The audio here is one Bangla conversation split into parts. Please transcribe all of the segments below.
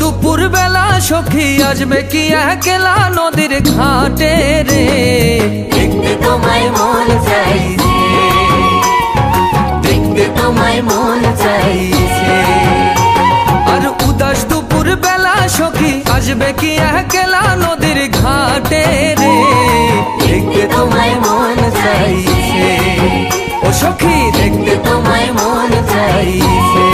দুপুর বেলা সখী আসবে কি একলা নদীর ঘাটে রে, দেখতে তোমায় মন চাইছে, দেখতে তোমায় মন চাইছে। আর উদাস দুপুর বেলা সখী আসবে কি একলা নদীর ঘাটে রে, দেখতে তোমায় মন চাইছে, ও সখী দেখতে তোমায় মন চাইছে।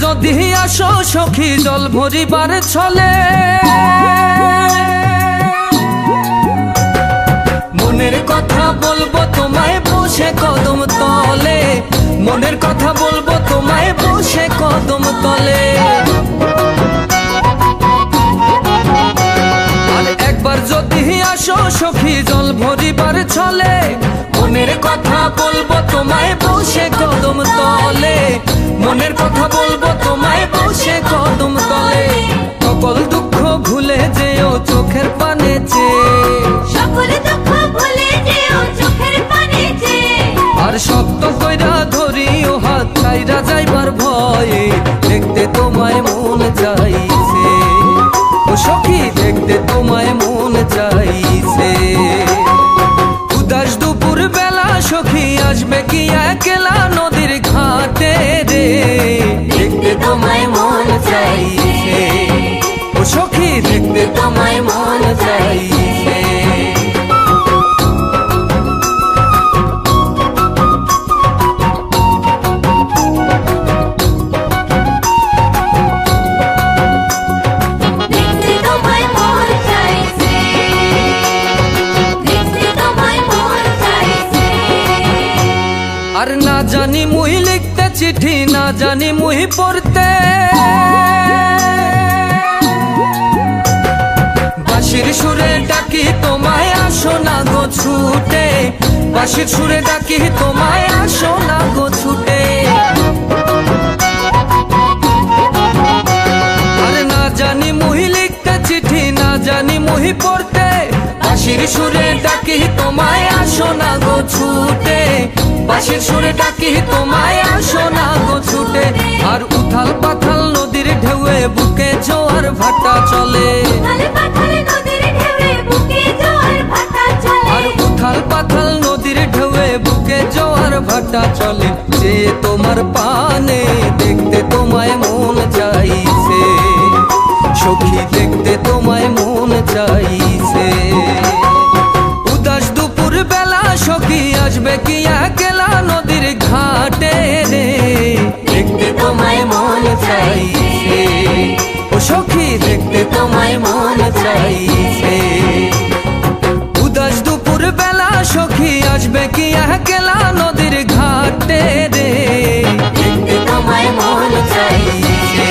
যদি আসো সখী জল ভরিবার ছলে, মনের কথা বলবো তোমায় বসে কদম তলে, মনের কথা বলবো তোমায় বসে কদম তলে। আর একবার যদি আসো সখী জল ভরিবার ছলে, মনের কথা বলবো তোমায় বসে কদম তলে, মনের কথা বলবো তোমায় বসে কদম তলে। সকল দুঃখ ভুলে যেও চোখের পানে চেয়ে, সকল দুঃখ ভুলে যেও চোখের পানে চেয়ে। আর শক্ত কইরা ধরিও হাত ছাইরা যাইবার ভয়ে, দেখতে তোমায় মন চাইছে, ও সখী দেখতে তোমায় মন চাইছে। উদাস দুপুর বেলা সখী আসবে কি একলা নদীর ঘাটে রে, দেখতে তোমায় মন চাইছে, ও সখী দেখতে তোমায় মন চাইছে। দেখতে তোমায় মন চাইছে, দেখতে তোমায় মন চাইছে। আর না জানি মুই লিখতে চিঠি, না জানি মুই পড়তে, বাঁশির সুরে ডাকি তোমায় আসো না গো ছুটে, বাঁশির সুরে ডাকি তোমায় আসো না গো ছুটে। আর না জানি মুই লিখতে চিঠি, না জানি মুই পড়তে, বাঁশির সুরে ডাকি তোমায় আসো না গো ছুটে, বাঁশির সুরে ডাকি তোমায় আসো না গো ছুটে। আর উথাল পাথাল নদীর ঢেউয়ে বুকে জোয়ার ভাটা চলে, আর উথাল পাথাল নদীর ঢেউয়ে বুকে জোয়ার ভাটা চলে। যে তোমার পানে দেখতে তোমায় মন চাইছে, সখী দেখতে তোমায় মন চাইছে। উদাস দুপুর বেলা সখী আসবে কি একলা নদীর ঘাটে রে, দেখতে তোমায় মন চাইছে, ও সখী দেখতে তোমায় মন চাইছে। উদাস দুপুর বেলা সখী আসবে কি একলা নদীর ঘাটে রে, দেখতে তোমায় মন চাইছে,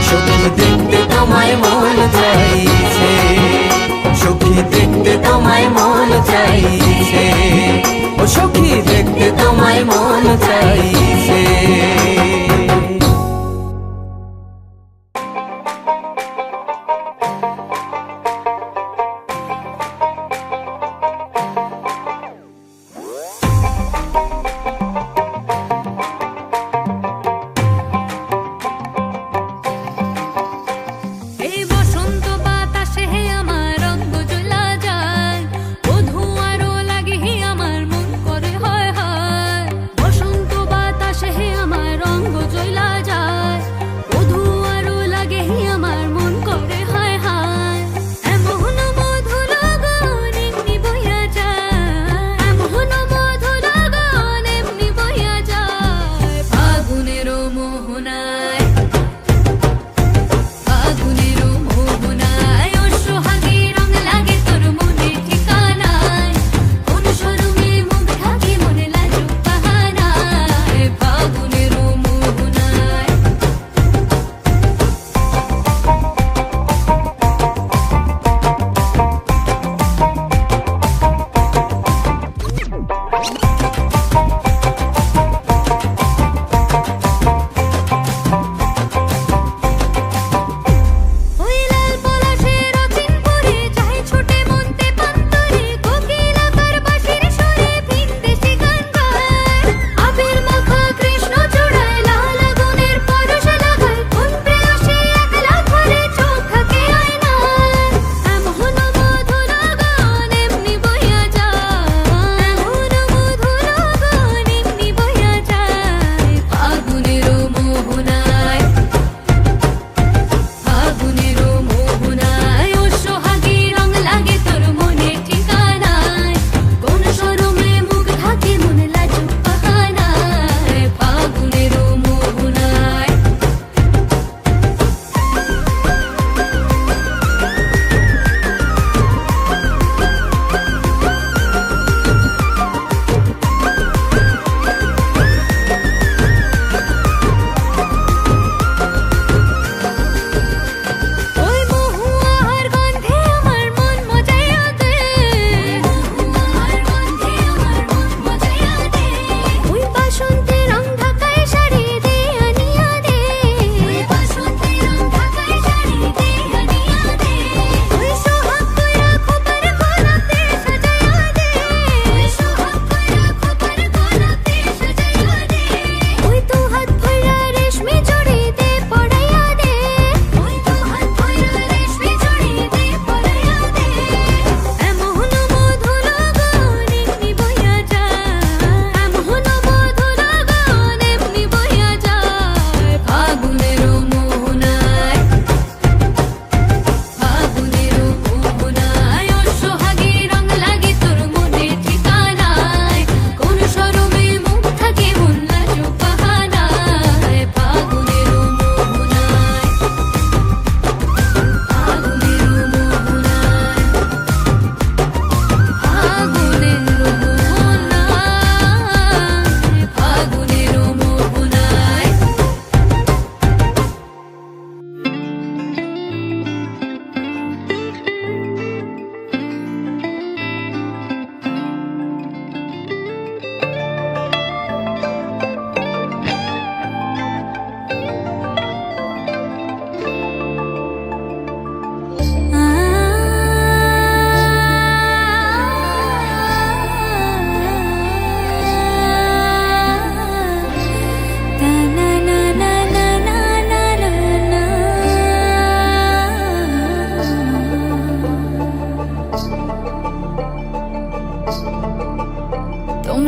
সখী দেখতে তোমায় মন চাইছে, সখী দেখতে তোমায় মন চাইছে, ও সখী দেখতে তোমায় মন চাইছে। এই বসন্ত বাতাসে হে আমার রঙ্গ জ্বলা যায়,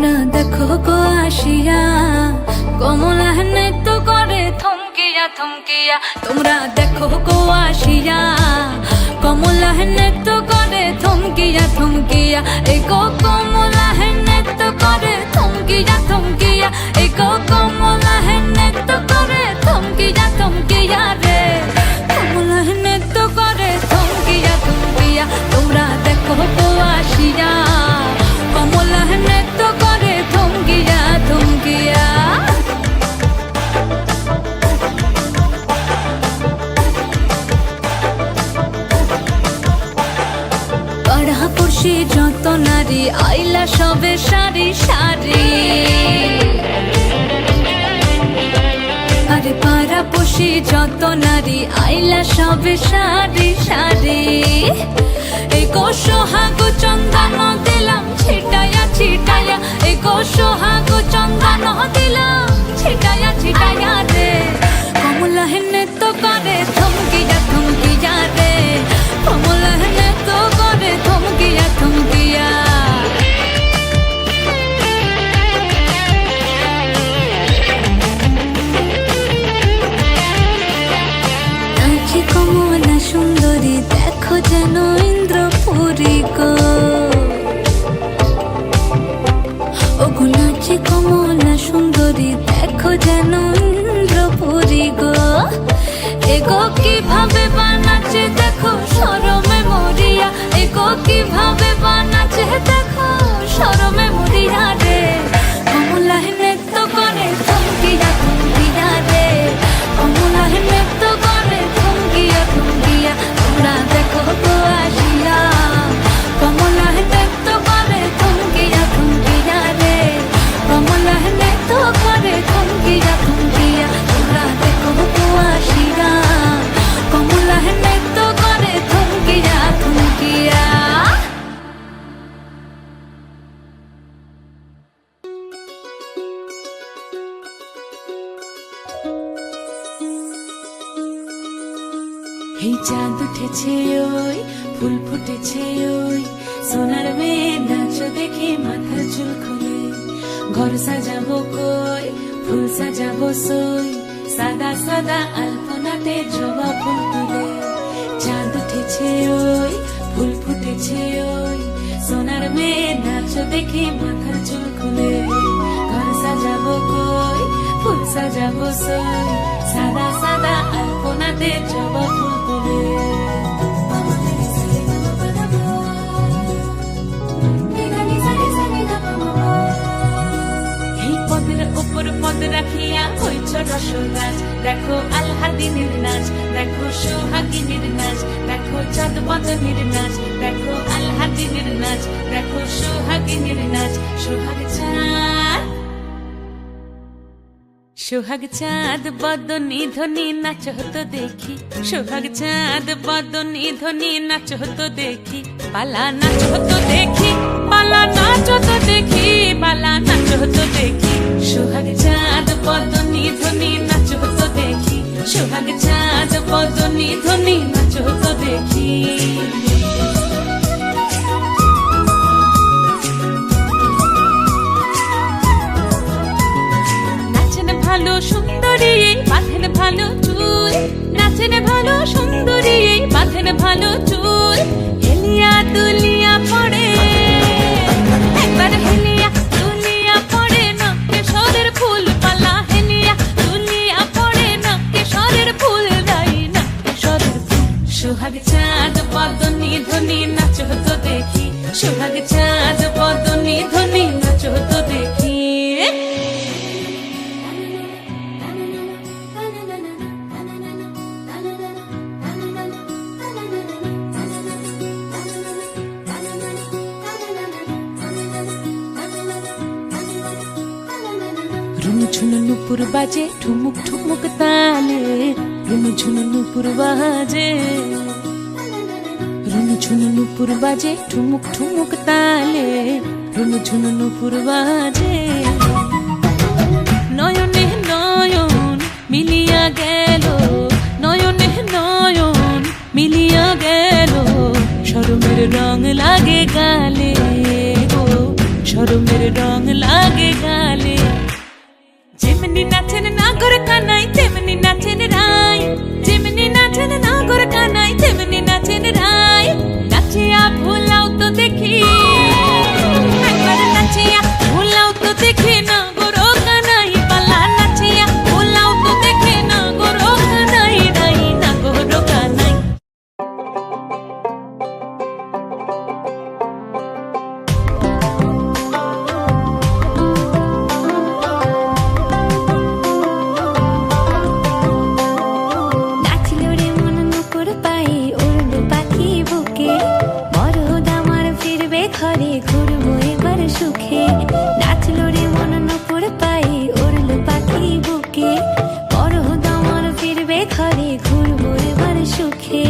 তোমরা দেখো গো আসিয়া কমলা নৃত্য করে থমকিয়া থমকিয়া। তোমরা দেখো গো আসিয়া কমলা নৃত্য করে থমকিয়া থমকিয়া। এই গো কমলা নৃত্য করে থমকিয়া থমকিয়া। এই গো কমলা নৃত্য করে থমকিয়া থমকিয়া রে। কমলা নৃত্য করে থমকিয়া থমকিয়া। তোমরা দেখো গো আসিয়া কমলা নৃত্য করে থমকিয়া থমকিয়া। পাড়াপড়শি যত নারী আইলা সবে সারি সারি। আরে পাড়াপড়শি যত নারী আইলা সবে সারি সারি। এই গো সোহাগ চন্দন দিলাম ছিটায়া ছিটায়া। এই গো সোহাগ চন্দন দিলাম ছিটায়া ছিটায়া রে। কমলা নৃত্য করে থমকিয়া থমকিয়া রে। কমলা নৃত্য করে থমকিয়া থমকিয়া। নাচে কমলা সুন্দরী দেখো যেন ইন্দ্রপুরী গো। ওগো নাচে কমলা সুন্দরী দেখো যেন ইন্দ্রপুরী গো। এগো কিভাবে বানাচ্ছে দেখো শরমে মরিয়া। এগো কিভাবে বানাচ্ছে দেখো শরমে মরিয়া রে। কমলা নৃত্য করে থমকিয়া থমকিয়া রে। কমলা নৃত্য করে থমকিয়া থমকিয়া। তোমরা দেখো গো আসিয়া কমলা নৃত্য করে থমকিয়া থমকিয়া রে। কমলা নৃত্য করে থমকিয়া থমকিয়া। তোমরা দেখো গো আসিয়া কমলা নৃত্য করে থমকিয়া থমকিয়া। এই চাঁদ উঠেছে ওই ফুল ফুটেছে ওই সোনার মেয়ে নাচ দেখে মাথার চুল খুলে। ঘর সাজাবো কই ফুল সাজাবো সই সাদা সাদা আলপনাতে জবা ফুল তুলে। চাঁদ উঠেছে ওই ফুল ফুটেছে ওই সোনার মেয়ে নাচ দেখে মাথার চুল খুলে। ঘর সাজাবো কই ফুল সাজাবো সই সাদা সাদা আলপনাতে জবা ফুল তুলে। এই পদের উপর পদ রাখিয়া হইছ রসগাছ। দেখো আলহাদিনের নাচ দেখো সোহাগিনীর নাচ। দেখো চাঁদ বদনের নাচ দেখো আলহাদিনের নাচ। দেখো সোহাগিনীর নাচ। সোহাগ চাঁদ সোহাগ চাঁদ বদনী ধ্বনি নাচ হতো দেখি। সোহাগ চাঁদ বদনী ধ্বনি নাচ হতো দেখি। পালা নাচ হতো দেখি পালা নাচ হতো দেখি। পালা নাচ হতো দেখি। সোহাগ চাঁদ বদনী ধ্বনি নাচ হতো দেখি। সোহাগ চাঁদ বদনী ধ্বনি নাচ হতো দেখি। ভালো সুন্দরী বাঁধেন ভালো চুল। নাচেন ভালো সুন্দরী বাঁধেন ভালো চুল। হেলিয়া দুলিয়া পড়ে একবার হেলিয়া দুলিয়া পড়ে নকেশ্বরের ফুল পালা। হেলিয়া দুলিয়া পড়ে নকেশ্বরের ফুল দাই নকেশ্বরের ফুল। সোহাগ চাঁদ বদনী ধ্বনি নাচ হতো দেখি। সোহাগ চাঁদ বদনী ধ্বনি নাচ হতো দেখি। ঝুনু নুপুর বাজে ঠুমুক ঠুমুক তালে। রুনু ঝুনু নুপুর বাজে রুনু ঝুনু নুপুর বাজে ঠুমুক ঠুমুক তালে। রুনু ঝুনু নুপুর বাজে। নয়নে নয়ন মিলিয়া গেল। নয়নে নয়ন মিলিয়া গেল। শরমের রং লাগে গালে গো। শরমের রং লাগে ঘরে ঘুরবো এবার সুখে নাচলো রে মন নুপুর পায়ে উড়লো পাখি বুকে বড় দামন ফিরবে ঘরে ঘুরবো এবার সুখে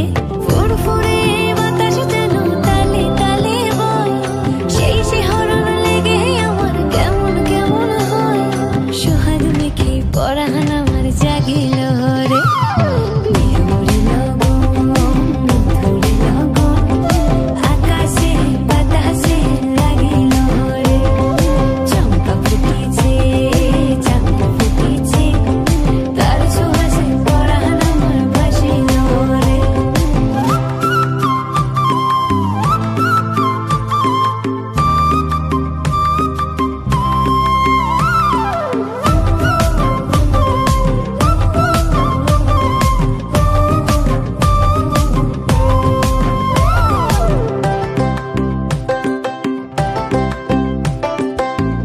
ফুরফুরে বাতাস যেন তালে তালে বয় সেই শিহরণ লেগে আমার কেমন কেমন হয় সোহাগ মেখে পরাণ আমার জাগিল রে মেমরি লগন ধরে লগন আকাশে বাতাসে লাগিল রে চম্পা ফুটিছে চাঁদ ফুটিছে তার সুবাসে পরাণ আমার ভাসিল রে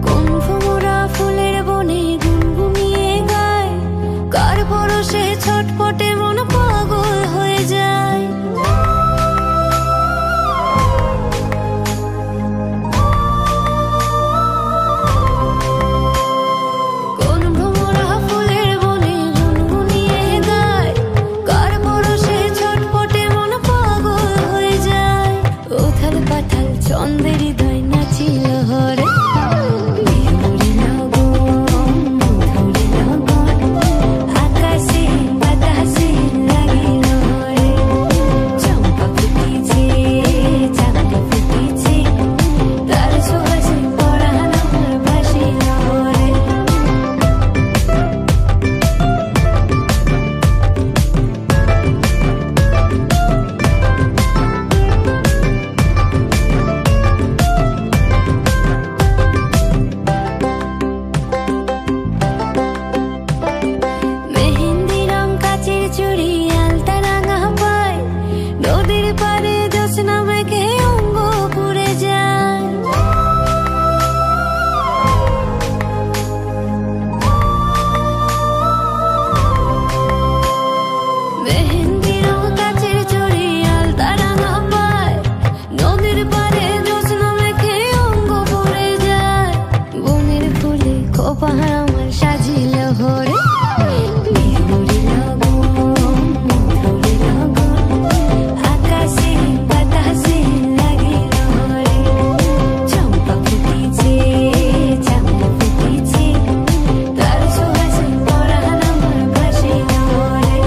কুম্ভমোরা ফুলের বনে গুনগুনিয়ে গায় কার পরশে ছটপটে মন পাগল হয়ে যায় কোন ভ্রমরা ফুলের বনে গুনগুনিয়ে গায় কার পরশে ছটপটে মন পাগল হয়ে যায় উথাল পাথাল চন্দ্রের হৃদয় নাচিল হরে মেমরি লগন ধরে লগন আকাশে বাতাসে লাগিল রে চম্পা ফুটিছে চাঁদ ফুটিছে তার সুবাসে পরাণ আমার ভাসিল রে মেহেন্দি রং কাচের চুড়ি আলতা রাঙা পায় নদীর পাড়ে জ্যোৎস্না মেঘে অঙ্গ পুড়ে যায় মেহেন্দি রং কাচের চুড়ি আলতা রাঙা পায় নদীর পাড়ে জ্যোৎস্না মেঘে অঙ্গ পুড়ে যায় বনের ফুলে খোপা আমার সাজিল হরে মেমরি লগন ধরে লগন আকাশে বাতাসে লাগিল রে চম্পা ফুটিছে চাঁদ ফুটিছে তার সুবাসে পরাণ আমার ভাসিল রে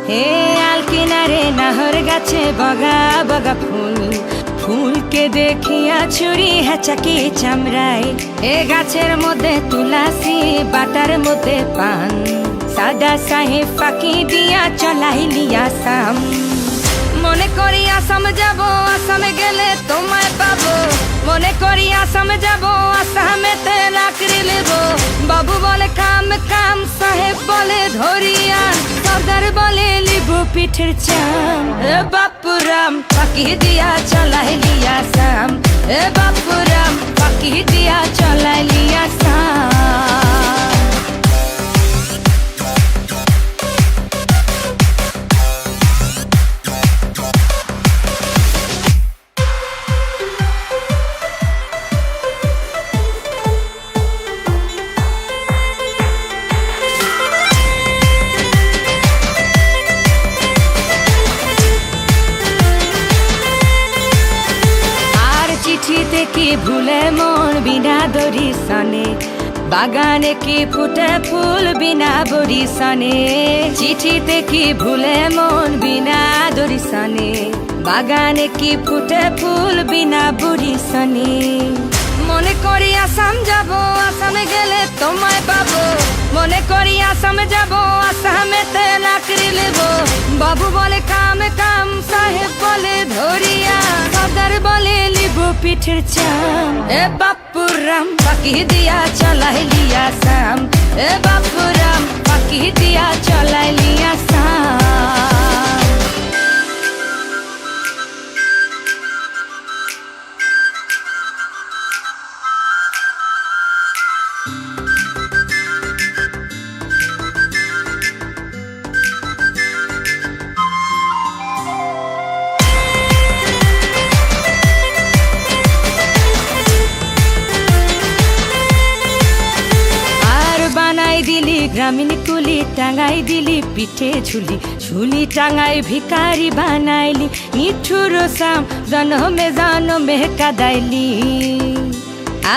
হে আল কিনারে নাহর গাছে বগা বগা ফুল ফুলকে দেখিয়া ছুরি হেঁচাকি চামড়ায় এ গাছের মধ্যে তুলাসি বাটার মধ্যে পান সাদা সাহেব ফাঁকি দিয়া চলাইলি আসাম মনে করি আসাম যাব আসামে গেলে তোমায় পাবো মনে করি আসাম যাব আসামেতে লাকড়ি নেব বাবু বলে কাম কাম সাহেব বলে ধরিয়ান সর্দার বলে লিবু পিঠের চাম এ বাপুরাম পাখি দিয়া চলাইলি আসাম এ বাপুরাম পাখি দিয়া চলাইলি আসাম চিঠিতে কি ভুলে মন বিনা দড়ি সনে বাগানে কি ফুটে ফুল বিনা বড়ি সনে চিঠিতে কি ভুলে মন বিনা দড়ি সনে বাগানে কি ফুটে ফুল বিনা বড়ি সনে মনে করি আসাম যাব আসামে গেলে তোমায় পাবো মনে করি আসাম যাব আসামেতে লাকড়ি নেব বাবু বলে কাম কাম সাহেব বলে ধরিয়া সর্দার বলে লিবু পিঠের চাম এ বাপুরাম পাখি দিয়া চলাইলি আসাম এ বাপুরাম পাখি দিয়া চলাইলি আসাম দিলি গ্রামীণ কুলি, টাঙ্গাই দিলি পিঠে ঝুলি, ঝুলি টাঙ্গাই ভিখারি বানাইলি, নিঠুর সাম জনমে জনমে কাদাইলি।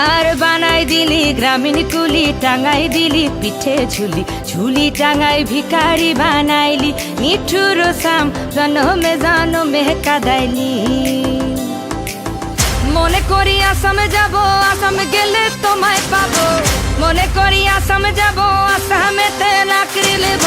আর বানাই দিলি গ্রামীণ কুলি, টাঙ্গাই দিলি পিঠে ঝুলি, ঝুলি টাঙ্গাই ভিখারি বানাইলি, নিঠুর সাম জনমে জনমে কাদাইলি। মনে করি আসামে যাব, আসামে গেলে তোমায় পাবো, মনে করি আসামে যাব, আসামেতে চাকরি নেব।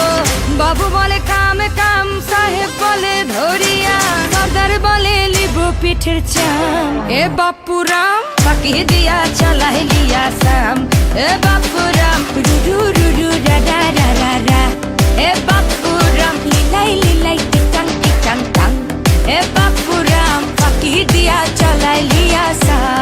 বাবু বলে কাম কাম, সাহেব বলে ধরিয়া, সর্দার বলে লিব পিঠের চাম। এ বাপুরাম ফাঁকি দিয়া চালাই লিয়া সাম, এ বাপুরাম রুডু রুডু রাডা রা রা, এ বাপুরাম লিলাই লিলাই টিকাং টিকাং টাং, এ বাপুরাম ফাঁকি দিয়া চালাই লিয়া সাম।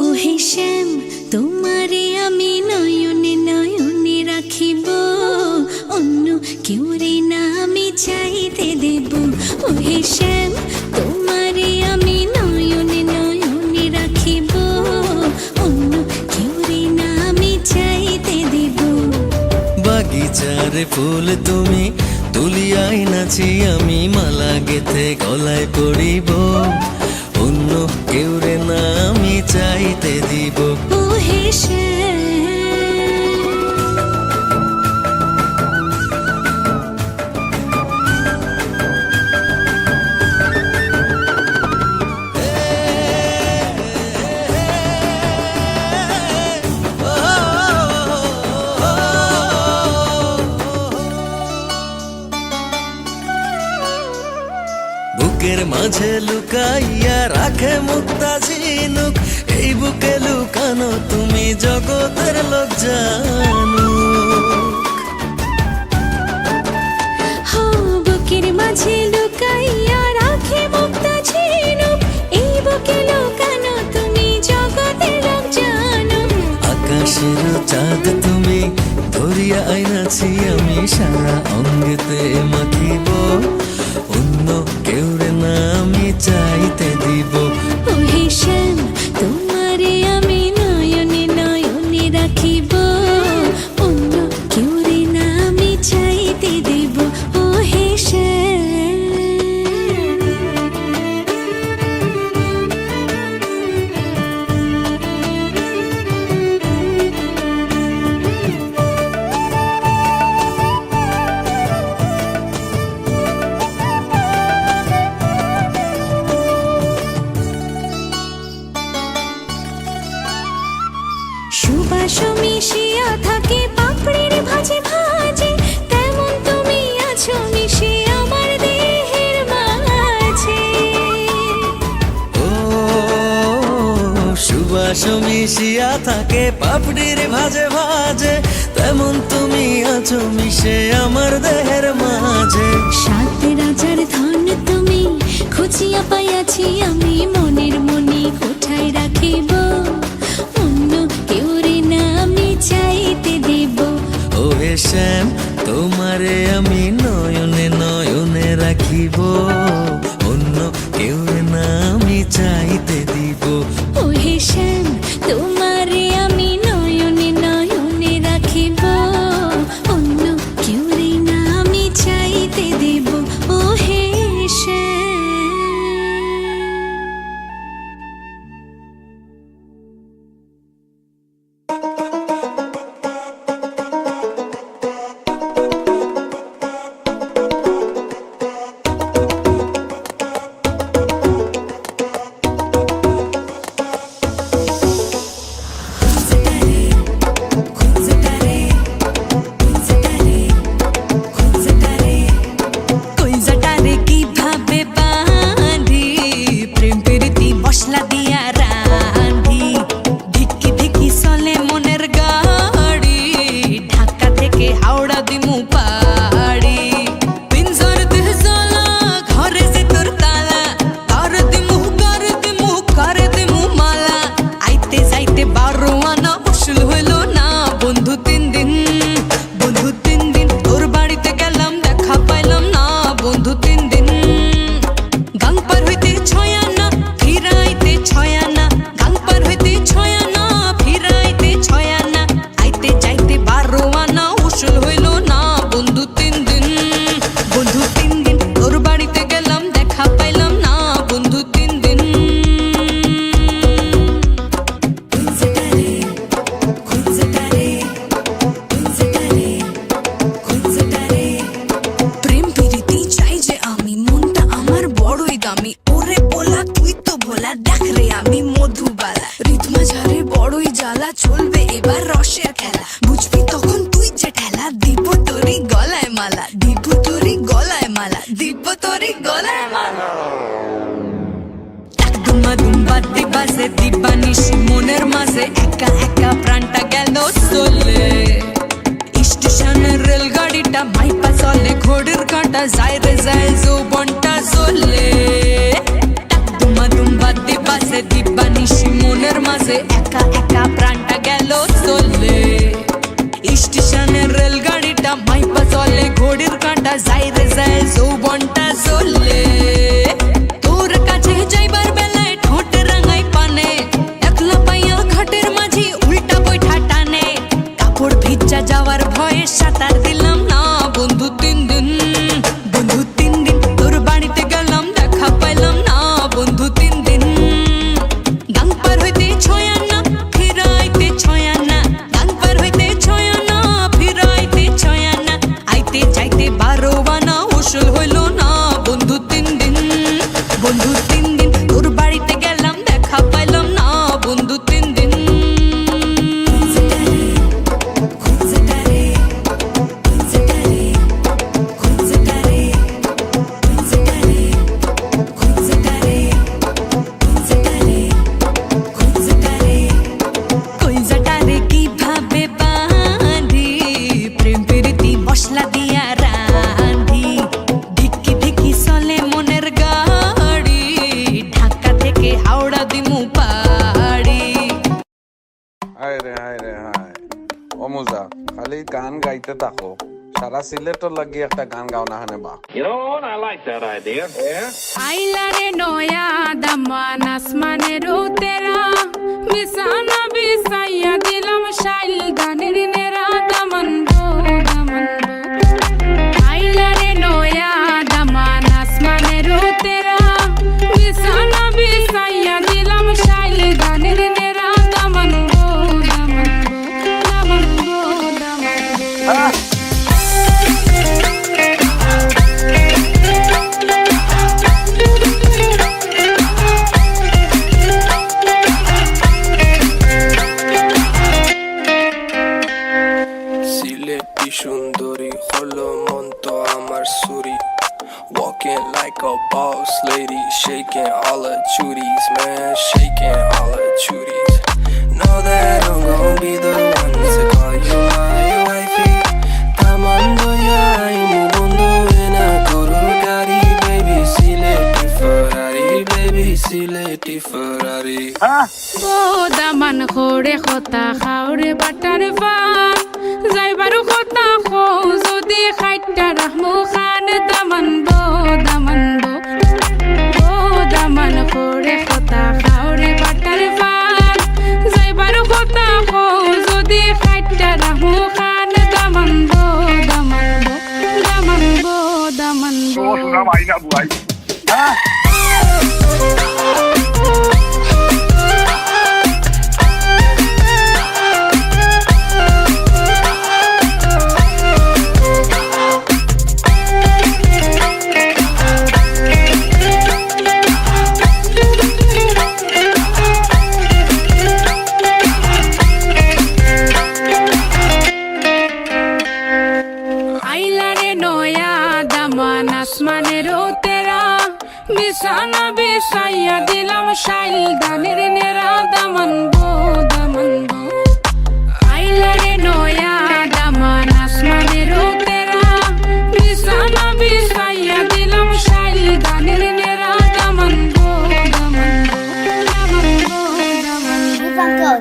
ওহে শ্যাম, তোমারে আমি নয়নে নয়নে রাখিব, অন্য কেউ রে না আমি চাইতে দেব। ওহে শ্যাম, তোমারে আমি নয়নে নয়নে রাখিব, অন্য কেউ রে না আমি চাইতে দেব। বাগিচার ফুল তুমি তুলিয়াই নাচি, আমি মালা গেথে গলায় পড়িব, অন্য কেউ রে না আমি চাইতে দিব। ওহে শ্যাম, বুকের মাঝে লুকাইয়া রাখে মুক্তা ঝিনুক, এই বুকে লুকানো তুমি জগতের লোক জানো। বুকের মাঝে লুকাইয়া রাখে মুক্তা ঝিনুক, এই বুকে লুকানো তুমি জগতের লোক জানো। আকাশের চাঁদ তুমি ধরিয়া আইনাছি, আমি সারা অঙ্গেতে মাখিব, অন্য কেউ রে না আমি চাইতে দিব। ওহে শ্যাম, তোমারে আমি নয়নে নয়নে রাখিব, অন্য কেউ রে না আমি চাইতে দেব। ওহে শ্যাম, সুবাস মিশিয়া থাকে পাপড়ির ভাজে ভাজে, তেমন তুমি আছো মিশে আমার দেহের মাঝে। ও সুবাস মিশিয়া থাকে পাপড়ির ভাজে ভাজে, তেমন তুমি আছো মিশে আমার দেহের মাঝে। সাত রাজার ধন তুমি খুঁজিয়া পাইয়াছি, আমি মনের মনি কোঠায় রাখিব, অন্য কেউ রে না আমি চাইতে দেব। ওহে শ্যাম, তোমারে আমি নয়নে নয়নে রাখিব, অন্য কেউ না আমি চাইতে দিব। ওহে শ্যাম, তোমারে আমি নয়নে নয়নে রাখিব, অন্য কেউ রে না আমি চাইতে দেব। ওহে শ্যাম। রে আমি মধুবালা, রিতমা ঝাড়ে বড়ই জ্বালা, চলবে এবার রসের খেলা, বুঝবি তখন তুই যে ঠেলা, দিব তোরি গলায় মালা, দিব তোরি গলায় মালা, দিব তোরি গলায় মালা। দুমা দুম্বা দিবাসে দিবানিশি মনের মাঝে একা একা প্রাণটা গেল চলে, স্টেশনের রেলগাড়িটা মাইপা চলে, ঘড়ির কাঁটা যায় রে যায় যৌবনটা চলে। দুমা দুম্বা দিবাসে দিবানিশি মনের মাঝে একা একা প্রাণটা গেল চলে, স্টেশনের রেলগাড়িটা মাইপা চলে, ঘড়ির কাঁটা যায় রে যায় যৌবনটা চলে। তোর কাছে যাইবার বেলায় ঠোঁট রাঙাই পানে, একলা পাইয়া ঘাটের মাঝি উল্টা বৈঠা টানে, কাপড় ভিজা যাওয়ার ভয়ে সাঁতার দিলাম না বন্ধু 3 দিন, বন্ধু 3 দিন তোর বাড়িতে গেলাম দেখা পাইলাম না বন্ধু 3 দিন। গাং পার হইতে ছয় আনা ফিরাইতে ছয় আনা, গাং পার হইতে ছয় আনা ফিরাইতে ছয় আনা, আইতে যাইতে 12 আনা উসুল হইল না বন্ধু 3 দিন, বন্ধু 3 দিন তোর বাড়িতে গেলাম দেখা পাইলাম না বন্ধু 3 দিন। কইজাটারে কিভাবে বাঁধি, প্রেম প্রীতি মশলা দিয়া রাঁধি, ধিকি ধিকি চলে মনের গাড়ি, ঢাকা থেকে হাওড়া দিমু পাড়ি। হায় রে হায় ও মুজা, খালি গান গাইতে থাকো, সারা সিলেটর লাগি একটা গান গাও না হানে বা। আইলারে নয়া দামান আসমানের তেরা, বিছানা বিছাইয়া দিলাম শাইল গানের নেরা, দামান গো দামান গো। আইলারে নয়া দামান আসমানের তেরা, বিছানা বিছাইয়া দিলাম শাইল গানের নেরা, দামান গো দামান গো, দামান গো দামান গো। সিলেটি সুন্দরী হলো মন তো আমার সুরি, walking like a boss lady, shaking all her chuties, man, shaking all her chuties. Know that I'm gon' be the one to call you my wifey. Tamando ya mu bondo ena guru gari, baby Sileti Ferrari, baby Sileti Ferrari. O Daman খোরে খতা খাওরে butter পান, যাইবারু খতা খো যদি খাইটা রাহমু খান, দামান বো দামান বো। ও দামান খোরে খতা খাওরে বাটার পান, যাইবারু খতা খো যদি খাইটা রাহমু খান, দামান বো দামান বো, দামান বো দামান বো। আইলারে নয়া দামান আসমানের তেরা, বিছানা বিছাইয়া দিলাম শাইল দানের নেরা, দামান বো দামান বো। আইলারে নয়া দামান আসমানের তেরা, বিছানা বিছাইয়া দিলাম শাইল দানের নেরা, দামান বো দামান বো, দামান বো দামান বো।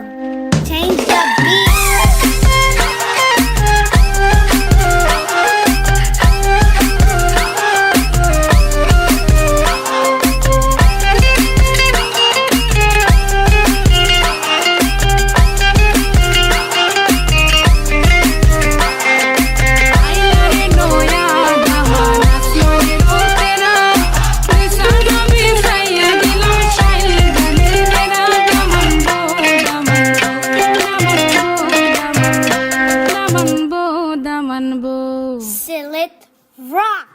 Change the beat. Rock!